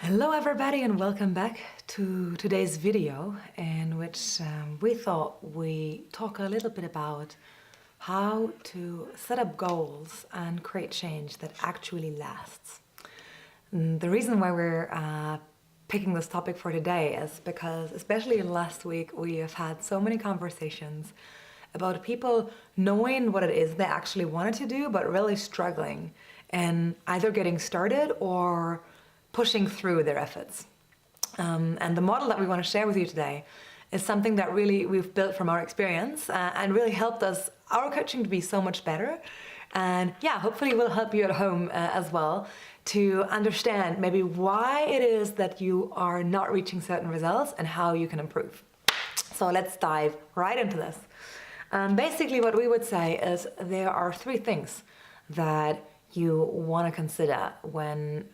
Hello everybody and welcome back to today's video in which we thought we talk a little bit about how to set up goals and create change that actually lasts. The reason why we're picking this topic for today is because especially last week we have had so many conversations about people knowing what it is they actually wanted to do but really struggling and either getting started or pushing through their efforts. And the model that we want to share with you today is something that really we've built from our experience and really helped us, our coaching, to be so much better. And yeah, hopefully will help you at home as well to understand maybe why it is that you are not reaching certain results and how you can improve. So let's dive right into this. Basically what we would say is there are three things that you want to consider when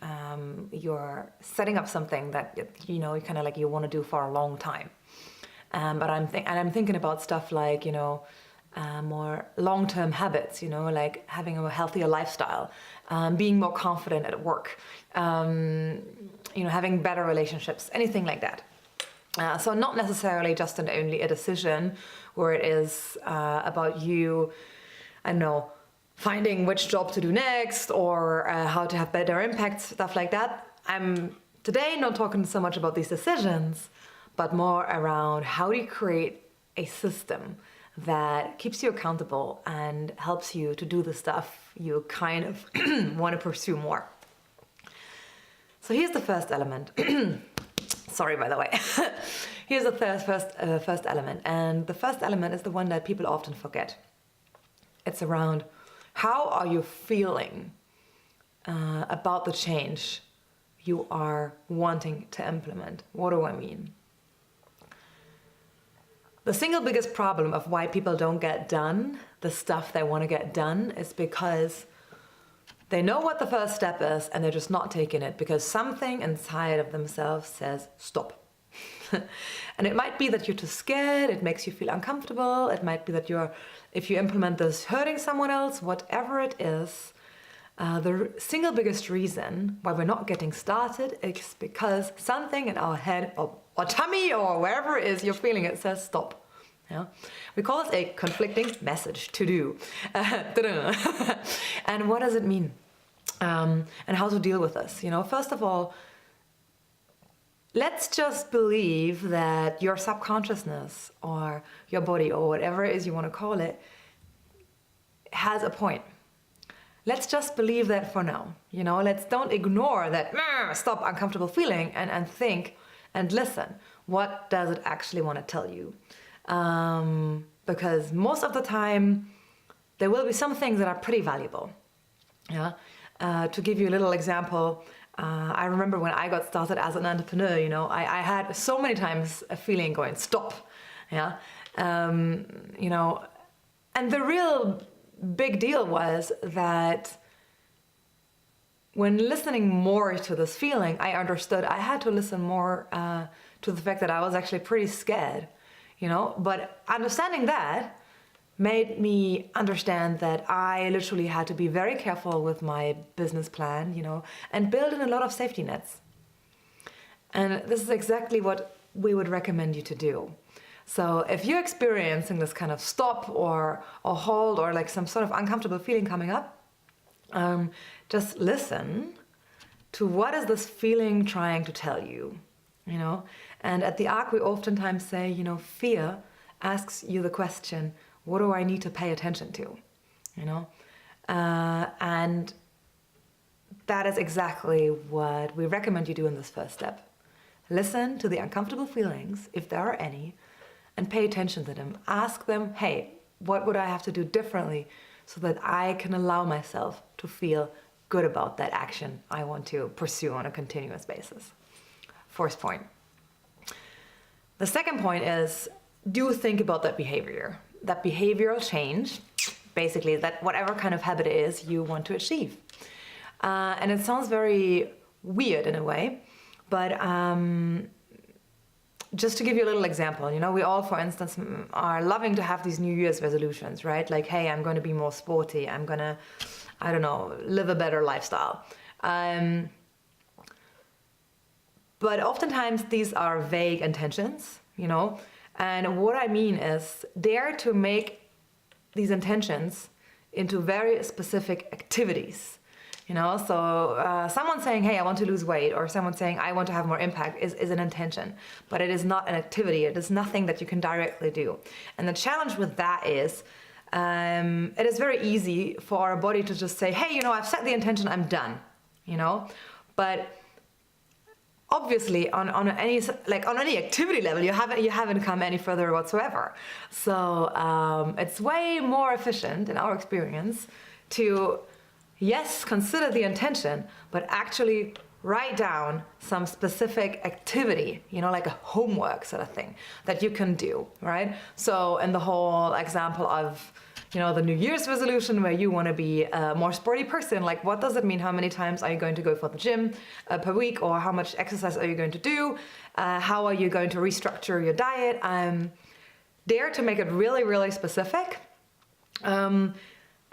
you're setting up something that you kind of like you want to do for a long time. But I'm thinking about stuff like more long-term habits, like having a healthier lifestyle, being more confident at work, having better relationships, anything like that. So not necessarily just and only a decision where it is about you, I don't know, finding which job to do next or how to have better impact, stuff like that. I'm today not talking so much about these decisions, but more around how do you create a system that keeps you accountable and helps you to do the stuff you kind of want to pursue more. So here's the first element. Sorry, by the way. Here's the first element. And the first element is the one that people often forget. It's around how are you feeling about the change you are wanting to implement? What do I mean? The single biggest problem of why people don't get done the stuff they want to get done is because they know what the first step is and they're just not taking it because something inside of themselves says stop. And it might be that you're too scared, it makes you feel uncomfortable, it might be that if you implement this, hurting someone else, whatever it is. The single biggest reason why we're not getting started is because something in our head or tummy or wherever it is you're feeling it says stop. Yeah? We call it a conflicting message to do. And what does it mean? And how to deal with this? First of all, let's just believe that your subconsciousness or your body or whatever it is you want to call it has a point. Let's just believe that for now. Let's don't ignore that stop uncomfortable feeling and think and listen. What does it actually want to tell you? Because most of the time there will be some things that are pretty valuable. Yeah. To give you a little example, I remember when I got started as an entrepreneur, I had so many times a feeling going, stop, yeah, and the real big deal was that when listening more to this feeling, I understood I had to listen more to the fact that I was actually pretty scared, but understanding that made me understand that I literally had to be very careful with my business plan, and build in a lot of safety nets. And this is exactly what we would recommend you to do. So if you're experiencing this kind of stop or hold or like some sort of uncomfortable feeling coming up, just listen to what is this feeling trying to tell you, And at the ARC we oftentimes say, fear asks you the question, what do I need to pay attention to? And that is exactly what we recommend you do in this first step. Listen to the uncomfortable feelings, if there are any, and pay attention to them. Ask them, hey, what would I have to do differently so that I can allow myself to feel good about that action I want to pursue on a continuous basis? First point. The second point is, do think about that behavior. That behavioral change, basically that whatever kind of habit it is you want to achieve. And it sounds very weird in a way, but just to give you a little example, we all, for instance, are loving to have these New Year's resolutions, right? Like, hey, I'm going to be more sporty. I'm going to, live a better lifestyle. But oftentimes these are vague intentions, you know. And what I mean is dare to make these intentions into very specific activities. You know, so someone saying, hey, I want to lose weight, or someone saying, I want to have more impact is an intention, but it is not an activity. It is nothing that you can directly do. And the challenge with that is, it is very easy for our body to just say, hey, you know, I've set the intention, I'm done, you know, but obviously on any activity level, you haven't come any further whatsoever. So it's way more efficient in our experience to, yes, consider the intention, but actually write down some specific activity, you know, like a homework sort of thing that you can do, right? So in the whole example of, you know, the New Year's resolution where you want to be a more sporty person, like what does it mean? How many times are you going to go for the gym per week, or how much exercise are you going to do? How are you going to restructure your diet? Dare to make it really, really specific.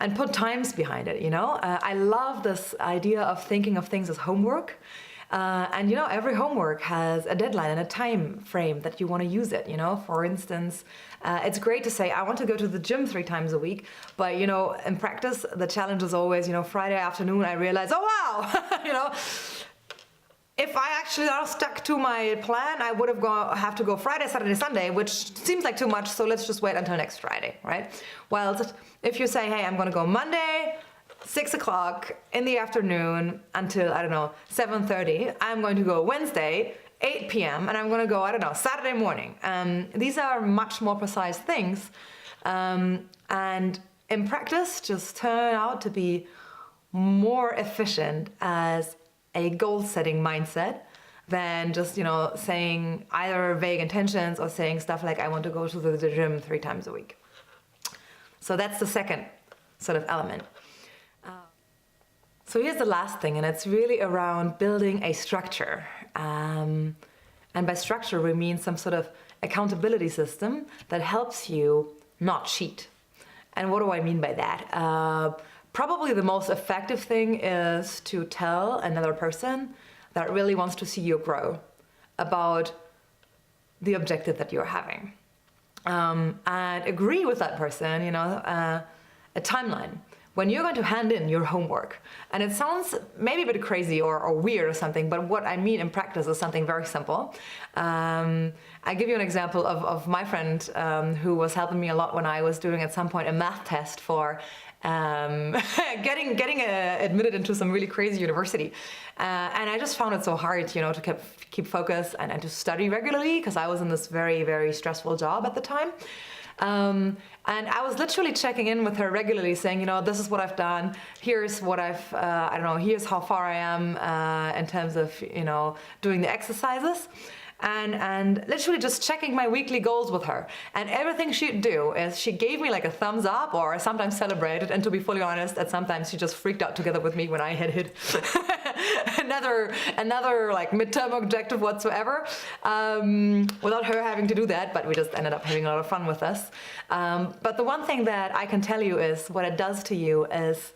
And put times behind it, you know? I love this idea of thinking of things as homework. And you know, every homework has a deadline and a time frame that you want to use it, you know? For instance, it's great to say, I want to go to the gym 3 times a week, but you know, in practice, the challenge is always, you know, Friday afternoon, I realize, oh wow, you know, if I actually stuck to my plan, I would have to go Friday, Saturday, Sunday, which seems like too much, so let's just wait until next Friday, right? Well, if you say, hey, I'm gonna go Monday, 6 o'clock in the afternoon until, I don't know, 7:30, I'm going to go Wednesday, 8 p.m., and I'm gonna go, I don't know, Saturday morning. These are much more precise things, and in practice just turn out to be more efficient as a goal-setting mindset than just, you know, saying either vague intentions or saying stuff like, I want to go to the gym 3 times a week. So that's the second sort of element. So here's the last thing, and it's really around building a structure. And by structure, we mean some sort of accountability system that helps you not cheat. And what do I mean by that? Probably the most effective thing is to tell another person that really wants to see you grow about the objective that you're having. And agree with that person, you know, a timeline. When you're going to hand in your homework, and it sounds maybe a bit crazy or weird or something, but what I mean in practice is something very simple. I give you an example of my friend who was helping me a lot when I was doing at some point a math test for getting admitted into some really crazy university, and I just found it so hard, you know, to keep focus and to study regularly because I was in this very, very stressful job at the time. And I was literally checking in with her regularly saying, you know, this is what I've done, here's what I've, I don't know, here's how far I am in terms of, you know, doing the exercises. And literally just checking my weekly goals with her. And everything she'd do is she gave me like a thumbs up or sometimes celebrated. And to be fully honest, at sometimes she just freaked out together with me when I had hit another like midterm objective whatsoever, without her having to do that. But we just ended up having a lot of fun with this. But the one thing that I can tell you is what it does to you is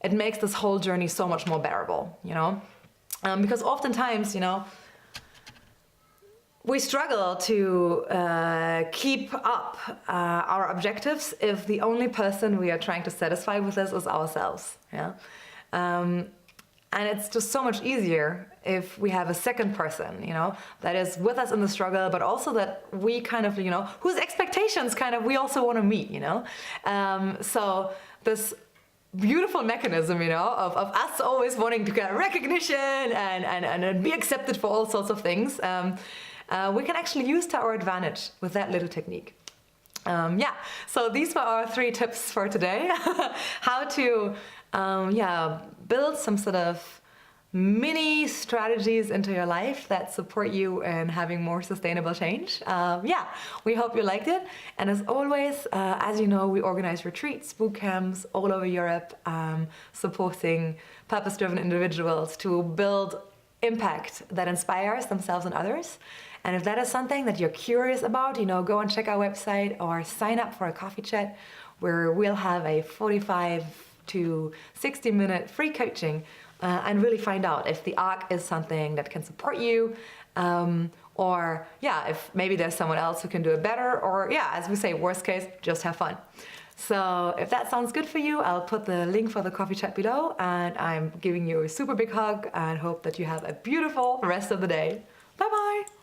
it makes this whole journey so much more bearable, you know, because oftentimes, you know, we struggle to keep up our objectives if the only person we are trying to satisfy with this is ourselves. Yeah, and it's just so much easier if we have a second person, you know, that is with us in the struggle, but also that we kind of, you know, whose expectations kind of we also want to meet, you know. So this beautiful mechanism, you know, of us always wanting to get recognition and be accepted for all sorts of things. We can actually use to our advantage with that little technique. Yeah, so these were our 3 tips for today. How to build some sort of mini strategies into your life that support you in having more sustainable change. Yeah, we hope you liked it. And as always, as you know, we organize retreats, boot camps all over Europe, supporting purpose-driven individuals to build impact that inspires themselves and others. And if that is something that you're curious about, you know, go and check our website or sign up for a coffee chat where we'll have a 45 to 60 minute free coaching and really find out if the arc is something that can support you, or yeah, if maybe there's someone else who can do it better, or yeah, as we say, worst case, just have fun. So if that sounds good for you, I'll put the link for the coffee chat below, and I'm giving you a super big hug and hope that you have a beautiful rest of the day. Bye bye!